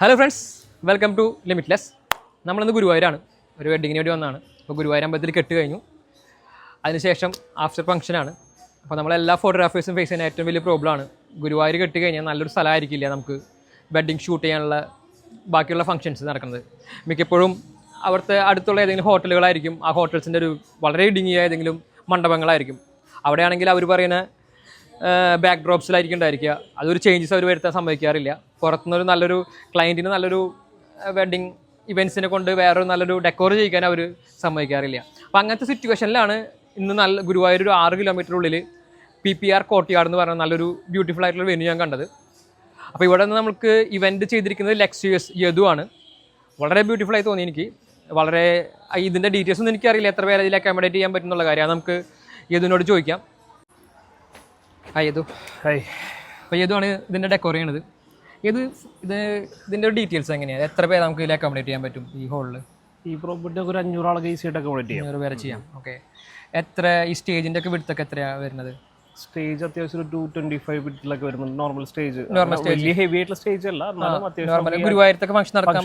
Hello friends, welcome to limitless. നമ്മളിന്ന് ഗുരുവായൂരാണ്, ഒരു വെഡിങ്ങിന് വേണ്ടി വന്നതാണ്. അപ്പോൾ ഗുരുവായൂർ അമ്പലത്തിൽ കെട്ട് കഴിഞ്ഞു. അതിനുശേഷം ആഫ്റ്റർ ഫംഗ്ഷനാണ്. അപ്പോൾ നമ്മളെല്ലാ ഫോട്ടോഗ്രാഫേഴ്സും ഫേസ് ചെയ്യുന്ന ഏറ്റവും വലിയ പ്രോബ്ലമാണ് ഗുരുവായൂർ കെട്ട് കഴിഞ്ഞാൽ നല്ലൊരു സ്ഥലമായിരിക്കില്ല നമുക്ക് വെഡിങ് ഷൂട്ട് ചെയ്യാനുള്ള ബാക്കിയുള്ള ഫംഗ്ഷൻസ് നടക്കുന്നത്. മിക്കപ്പോഴും അവിടുത്തെ അടുത്തുള്ള ഏതെങ്കിലും ഹോട്ടലുകളായിരിക്കും. ആ ഹോട്ടൽസിൻ്റെ ഒരു വളരെ ഇടുങ്ങിയ ഏതെങ്കിലും മണ്ഡപങ്ങളായിരിക്കും. അവിടെയാണെങ്കിൽ അവർ പറയുന്ന ബാക്ക് ഡ്രോപ്സിലായിരിക്കും ഉണ്ടായിരിക്കുക. അതൊരു ചേഞ്ചസ് അവർ വരുത്താൻ സമ്മതിക്കാറില്ല. പുറത്തുനിന്നൊരു നല്ലൊരു ക്ലയൻറ്റിന് നല്ലൊരു വെഡിങ് ഇവൻറ്റ്സിനെ കൊണ്ട് വേറൊരു നല്ലൊരു ഡെക്കോർ ചെയ്യിക്കാൻ അവർ സമ്മതിക്കാറില്ല. അപ്പോൾ അങ്ങനത്തെ സിറ്റുവേഷനിലാണ് ഇന്ന് ഗുരുവായൂർ ഒരു 6 കിലോമീറ്റർ ഉള്ളിൽ PPR കോർട്ട്യാർഡ് എന്ന് പറഞ്ഞ നല്ലൊരു ബ്യൂട്ടിഫുൾ ആയിട്ടുള്ള വെന്യൂ ഞാൻ കണ്ടത്. അപ്പോൾ ഇവിടെ നിന്ന് നമുക്ക് ഇവൻറ്റ് ചെയ്തിരിക്കുന്നത് ലക്ഷ്യൂസ് യദു ആണ്. വളരെ ബ്യൂട്ടിഫുൾ ആയി തോന്നി എനിക്ക്. വളരെ ഇതിൻ്റെ ഡീറ്റെയിൽസ് ഒന്നും എനിക്കറിയില്ല, എത്ര പേരെ ഇതിൽ അക്കോമഡേറ്റ് ചെയ്യാൻ പറ്റുന്നുള്ള കാര്യം. നമുക്ക് യദുവിനോട് ചോദിക്കാം. യദു, അപ്പോൾ യദുവാണ് ഇതിൻ്റെ ഡെക്കോർ ചെയ്യണത്. ഇതിൻ്റെ ഡീറ്റെയിൽസ് എങ്ങനെയാണ്? എത്ര പേര് നമുക്ക് ഇതിൽ അക്കോമഡേറ്റ് ചെയ്യാൻ പറ്റും ഈ ഹോളിൽ? ഈ പ്രോപ്പർട്ടി ഒരു 500 ആളൊക്കെ ഈസി ആയിട്ട് അക്കോമഡേറ്റ് ചെയ്യാം. 500 പേരെ ചെയ്യാം. ഓക്കെ. എത്ര ഈ സ്റ്റേജിൻ്റെ ഒക്കെ വിടുത്തൊക്കെ എത്രയാണ് വരുന്നത്? സ്റ്റേജ് അത്യാവശ്യം ഒരു 225 ഫീറ്റിലൊക്കെ വരുന്നുണ്ട്. നോർമൽ സ്റ്റേജ്, വലിയ ഹെവി ആയിട്ടുള്ള സ്റ്റേജ് അല്ല, അത്യാവശ്യം ഗുരുവായൂരത്തൊക്കെ ഫംഗ്ഷൻ നടക്കാൻ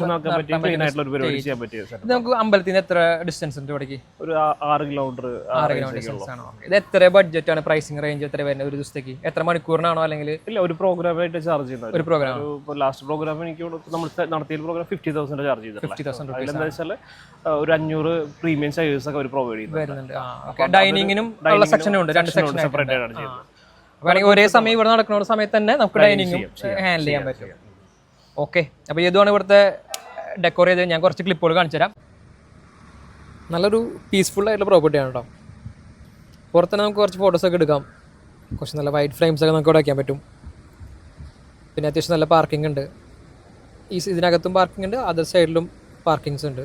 നമുക്ക് അമ്പലത്തിൽ നിന്ന് എത്ര ഡിസ്റ്റൻസ് ഉണ്ട് ഇവിടേക്ക്? ഒരു 6 കിലോമീറ്റർ. 6 കിലോമീറ്റർ ഡിസ്റ്റൻസ് ആണോ? ഇത് എത്ര ബഡ്ജറ്റ് ആണ്? പ്രൈസിംഗ് റേഞ്ച് എത്ര വരുന്നത് ഒരു ദിവസത്തേക്ക്? എത്ര മണിക്കൂറിനാണോ അല്ലെങ്കിൽ? ഇല്ല, ഒരു പ്രോഗ്രാമായിട്ട് ചാർജ് ചെയ്യുന്നത്. ഒരു പ്രോഗ്രാം ലാസ്റ്റ് പ്രോഗ്രാം എനിക്ക് നമ്മൾ നടത്തിയ പ്രോഗ്രാം 50,000 ചാർജ് ചെയ്തത്. 50,000 അതിലെന്താ വെച്ചാൽ ഒരു 500 പ്രീമിയം സൈസ് ഒക്കെ അവർ പ്രൊവൈഡ് ചെയ്യുന്നുണ്ട്. ഡൈനിങ്ങിനും സെക്ഷനും ഉണ്ട്, 2 സെക്ഷൻ സെപ്പറേറ്റ് ആണ് ചെയ്യുന്നത്. വേണമെങ്കിൽ ഒരേ സമയം ഇവിടെ നടക്കുന്ന സമയത്ത് തന്നെ നമുക്ക് ഡൈനിങ്ങും ഹാൻഡിൽ ചെയ്യാൻ പറ്റും. ഓക്കെ. അപ്പോൾ ഏതുമാണ് ഇവിടുത്തെ ഡെക്കോർ ചെയ്ത് ഞാൻ കുറച്ച് ക്ലിപ്പുകൾ കാണിച്ചു തരാം. നല്ലൊരു പീസ്ഫുൾ ആയിട്ടുള്ള പ്രോപ്പർട്ടിയാണ് കേട്ടോ. പുറത്തുതന്നെ നമുക്ക് കുറച്ച് ഫോട്ടോസൊക്കെ എടുക്കാം. കുറച്ച് നല്ല വൈറ്റ് ഫ്രെയിംസൊക്കെ നമുക്ക് ഇവിടെ വയ്ക്കാൻ പറ്റും. പിന്നെ അത്യാവശ്യം നല്ല പാർക്കിംഗ് ഉണ്ട്. ഇതിനകത്തും പാർക്കിംഗ് ഉണ്ട്, അതർ സൈഡിലും പാർക്കിങ്സ് ഉണ്ട്.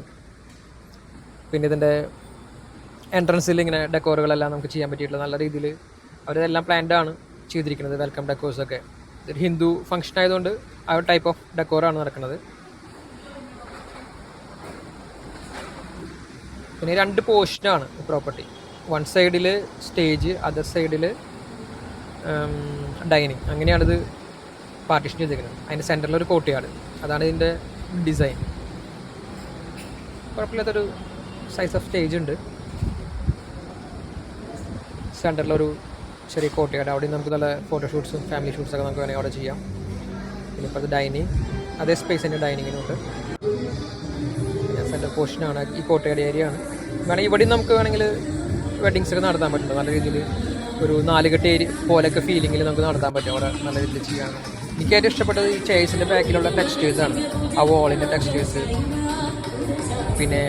പിന്നെ ഇതിൻ്റെ എൻട്രൻസിൽ ഇങ്ങനെ ഡെക്കോറുകളെല്ലാം നമുക്ക് ചെയ്യാൻ പറ്റിയിട്ടുള്ള നല്ല രീതിയിൽ അവരിതെല്ലാം പ്ലാൻഡ് ആണ് ചെയ്തിരിക്കുന്നത്. വെൽക്കം ഡെക്കോഴ്സൊക്കെ ഇതൊരു ഹിന്ദു ഫംഗ്ഷൻ ആയതുകൊണ്ട് ആ ഒരു ടൈപ്പ് ഓഫ് ഡെക്കോറാണ് നടക്കുന്നത്. പിന്നെ 2 പോർഷനാണ് പ്രോപ്പർട്ടി. വൺ സൈഡിൽ സ്റ്റേജ്, അതർ സൈഡിൽ ഡൈനിങ്. അങ്ങനെയാണിത് പാർട്ടീഷൻ ചെയ്തിരിക്കുന്നത്. അതിൻ്റെ സെൻറ്ററിലൊരു കോർട്ട്യാർഡ്. അതാണ് ഇതിൻ്റെ ഡിസൈൻ. കുഴപ്പമില്ലാത്തൊരു സൈസ് ഓഫ് സ്റ്റേജ് ഉണ്ട്. സെൻറ്ററിലൊരു ചെറിയ കോർട്ട്യാർഡ്. അവിടെ നമുക്ക് നല്ല ഫോട്ടോഷൂട്ട്സും ഫാമിലി ഷൂട്ട്സൊക്കെ നമുക്ക് വേണമെങ്കിൽ അവിടെ ചെയ്യാം. പിന്നെ ഇപ്പോൾ അത് ഡൈനിങ്, അതേ സ്പേസ് തന്നെ ഡൈനിങ്ങിനുണ്ട്. പിന്നെ സെൻറ്റർ പോർഷനാണ് ഈ കോർട്ട്യാർഡ് ഏരിയ ആണ്. വേണമെങ്കിൽ ഇവിടെ നമുക്ക് വേണമെങ്കിൽ വെഡിങ്സൊക്കെ നടത്താൻ പറ്റും. നല്ല രീതിയിൽ ഒരു 4 കെട്ട് ഏരിയ പോലെയൊക്കെ ഫീലിങ്ങിൽ നമുക്ക് നടത്താൻ പറ്റും. അവിടെ നല്ല രീതിയിൽ ചെയ്യാൻ. എനിക്കേറ്റവും ഇഷ്ടപ്പെട്ടത് ഈ ചെയർസിൻ്റെ ബാക്കിലുള്ള ടെക്സ്റ്റേഴ്സാണ്. ആ വോളിൻ്റെ ടെക്സ്റ്റേഴ്സ്. പിന്നെ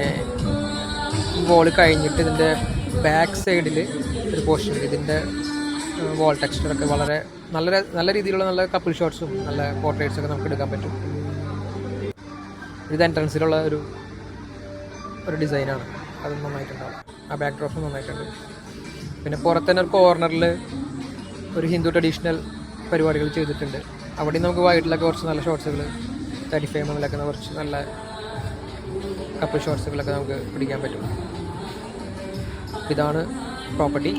ഈ വോൾ കഴിഞ്ഞിട്ട് ഇതിൻ്റെ ബാക്ക് സൈഡിൽ ഒരു പോർഷൻ, ഇതിൻ്റെ വാൾ ടെക്സ്ചറൊക്കെ വളരെ നല്ല രീതിയിലുള്ള നല്ല കപ്പിൾ ഷോട്ട്സും നല്ല പോർട്രേറ്റ്സൊക്കെ നമുക്ക് എടുക്കാൻ പറ്റും. ഇത് എൻട്രൻസിലുള്ള ഒരു ഡിസൈനാണ്. അത് നന്നായിട്ടുണ്ടാവും. ആ ബാക്ക് ഡ്രോപ്പ് നന്നായിട്ടുണ്ട്. പിന്നെ പുറത്തുതന്നെ ഒരു കോർണറിൽ ഒരു ഹിന്ദു ട്രഡീഷണൽ പരിപാടികൾ ചെയ്തിട്ടുണ്ട്. അവിടെ നമുക്ക് വൈഡിലൊക്കെ കുറച്ച് നല്ല ഷോട്ട്സുകൾ 35 mm കുറച്ച് നല്ല കപ്പിൾ ഷോട്ട്സുകളൊക്കെ നമുക്ക് പിടിക്കാൻ പറ്റും. ഇതാണ് പ്രോപ്പർട്ടി.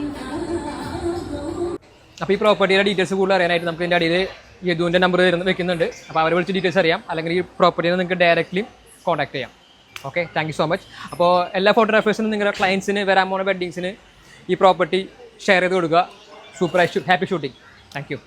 അപ്പോൾ ഈ പ്രോപ്പർട്ടിയുടെ ഡീറ്റെയിൽസ് കൂടുതൽ അറിയാനായിട്ട് നമുക്ക് ഇതിൻ്റെ അടിയിൽ യദുവിൻ്റെ നമ്പർ വെക്കുന്നുണ്ട്. അപ്പോൾ അവരെ വിളിച്ച് ഡീറ്റെയിൽസ് അറിയാം. അല്ലെങ്കിൽ ഈ പ്രോപ്പർട്ടിയിൽ നിങ്ങൾക്ക് ഡയറക്റ്റ്ലി കോൺടാക്ട് ചെയ്യാം. Okay, thank you so much. അപ്പോൾ എല്ലാ ഫോട്ടോഗ്രാഫേഴ്സിനും നിങ്ങളുടെ ക്ലയൻസിന് വരാൻ പോകുന്ന വെഡ്ഡിങ്സിന് ഈ പ്രോപ്പർട്ടി ഷെയർ ചെയ്ത് കൊടുക്കുക. Super happy shooting. Thank you.